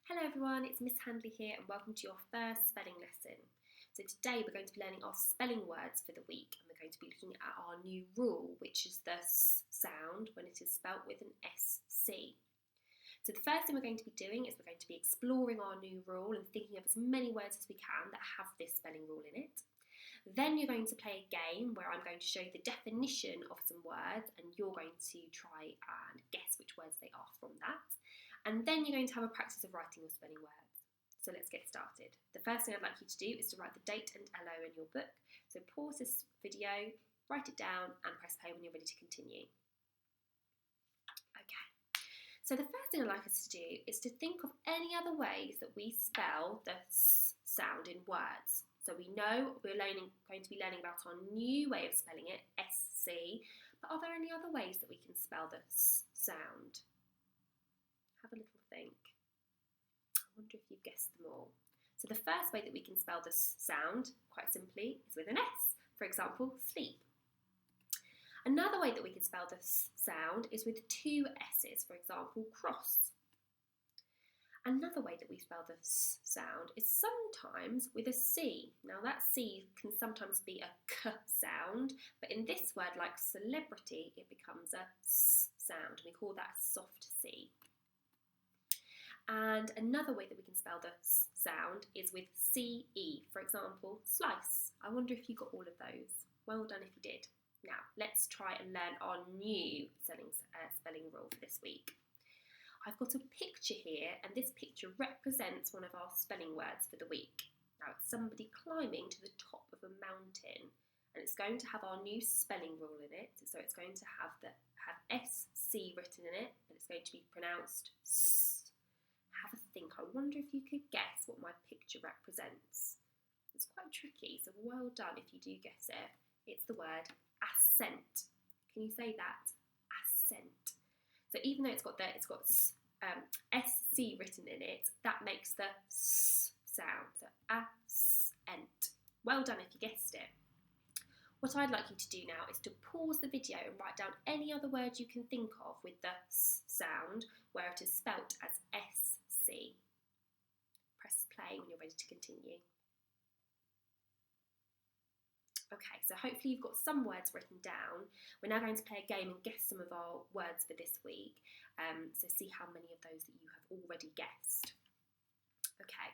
Hello everyone, it's Miss Handley here and welcome to your first spelling lesson. So today we're going to be learning our spelling words for the week and we're going to be looking at our new rule, which is the S sound when it is spelt with an SC. So the first thing we're going to be doing is we're going to be exploring our new rule and thinking of as many words as we can that have this spelling rule in it. Then you're going to play a game where I'm going to show you the definition of some words and you're going to try and guess which words they are from that. And then you're going to have a practice of writing your spelling words. So let's get started. The first thing I'd like you to do is to write the date and LO in your book. So pause this video, write it down and press play when you're ready to continue. Okay, so the first thing I'd like us to do is to think of any other ways that we spell the S sound in words. So we know we're going to be learning about our new way of spelling it, SC, but are there any other ways that we can spell the S sound? Have a little think. I wonder if you've guessed them all. So the first way that we can spell the S sound, quite simply, is with an S. For example, sleep. Another way that we can spell the S sound is with two S's, for example, cross. Another way that we spell the S sound is sometimes with a C. Now that C can sometimes be a K sound, but in this word, like celebrity, it becomes a S sound. We call that a soft C. And another way that we can spell the S sound is with CE. For example, slice. I wonder if you got all of those. Well done if you did. Now, let's try and learn our new spelling rule for this week. I've got a picture here, and this picture represents one of our spelling words for the week. Now, it's somebody climbing to the top of a mountain, and it's going to have our new spelling rule in it. So it's going to have SC written in it, but it's going to be pronounced S. Have a think. I wonder if you could guess what my picture represents. It's quite tricky, so well done if you do guess it. It's the word ascent. Can you say that? Ascent. So even though it's got SC written in it, that makes the S sound. So ascent. Well done if you guessed it. What I'd like you to do now is to pause the video and write down any other words you can think of with the S sound where it is spelt as SC. Press play when you're ready to continue. Okay, so hopefully you've got some words written down. We're now going to play a game and guess some of our words for this week. So see how many of those that you have already guessed. Okay,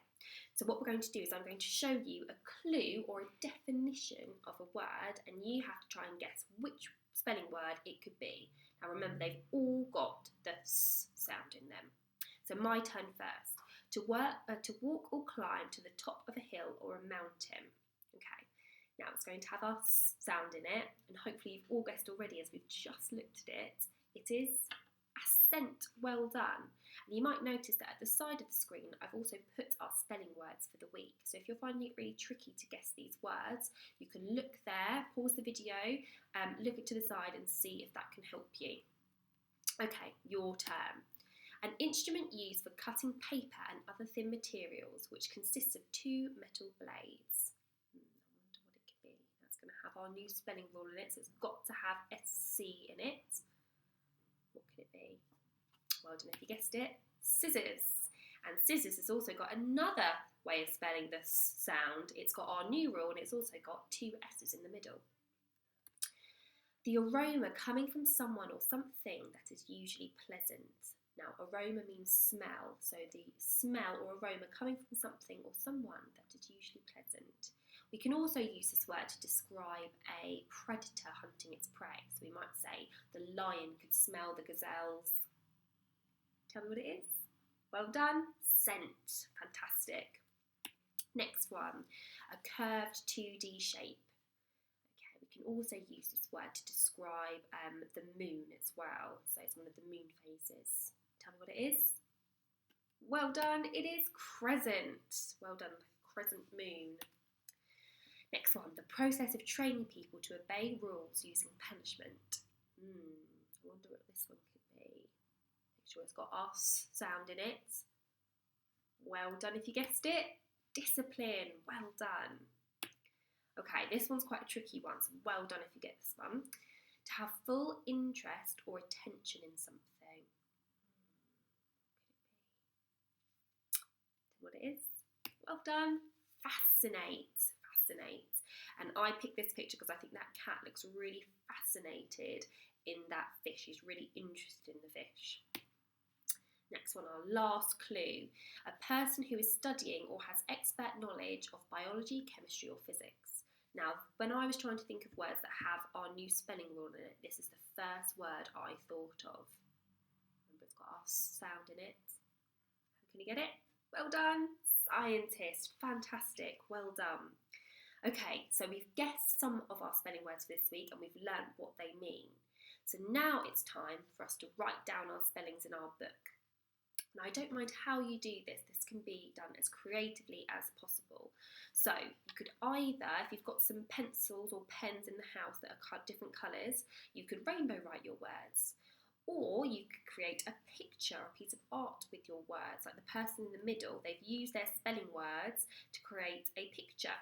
so what we're going to do is I'm going to show you a clue or a definition of a word and you have to try and guess which spelling word it could be. Now remember, they've all got the S sound in them. So my turn first. To walk or climb to the top of a hill or a mountain. Okay. Now it's going to have our S sound in it, and hopefully you've all guessed already as we've just looked at it. It is ascent. Well done. And you might notice that at the side of the screen I've also put our spelling words for the week. So if you're finding it really tricky to guess these words, you can look there, pause the video, look it to the side and see if that can help you. Okay, your turn. An instrument used for cutting paper and other thin materials, which consists of two metal blades. Have our new spelling rule in it, so it's got to have SC in it. What could it be? Well done if you guessed it. Scissors. And scissors has also got another way of spelling the S sound. It's got our new rule and it's also got two S's in the middle. The aroma coming from someone or something that is usually pleasant. Now, aroma means smell, so the smell or aroma coming from something or someone that is usually pleasant. We can also use this word to describe a predator hunting its prey. So we might say the lion could smell the gazelles. Tell me what it is. Well done. Scent. Fantastic. Next one, a curved 2D shape. Okay, we can also use this word to describe the moon as well. So it's one of the moon phases. Tell me what it is. Well done. It is crescent. Well done. Crescent moon. Next one, the process of training people to obey rules using punishment. I wonder what this one could be. Make sure it's got our S sound in it. Well done if you guessed it. Discipline. Well done. Okay, this one's quite a tricky one, so well done if you get this one. To have full interest or attention in something. is. Well done. Fascinate. Fascinate. And I picked this picture because I think that cat looks really fascinated in that fish. He's really interested in the fish. Next one, our last clue. A person who is studying or has expert knowledge of biology, chemistry or physics. Now, when I was trying to think of words that have our new spelling rule in it, this is the first word I thought of. Remember, it's got our sound in it. Can you get it? Well done. Scientist. Fantastic. Well done. Okay, so we've guessed some of our spelling words for this week and we've learnt what they mean. So now it's time for us to write down our spellings in our book. Now, I don't mind how you do this. This can be done as creatively as possible. So you could either, if you've got some pencils or pens in the house that are different colours, you could rainbow write your words. Or you could create a picture, a piece of art with your words. Like the person in the middle, they've used their spelling words to create a picture.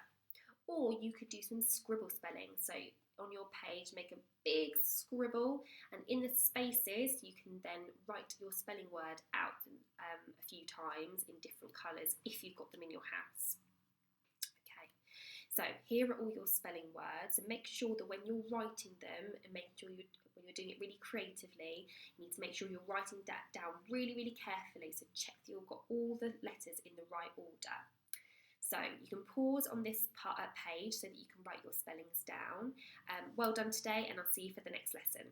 Or you could do some scribble spelling. So on your page, make a big scribble, and in the spaces you can then write your spelling word out a few times in different colours if you've got them in your house. Okay, so here are all your spelling words, and make sure that when you're writing them and making sure when you're doing it really creatively, you need to make sure you're writing that down really, really carefully. So check that you've got all the letters in the right order. So you can pause on this page so that you can write your spellings down. Well done today, and I'll see you for the next lesson.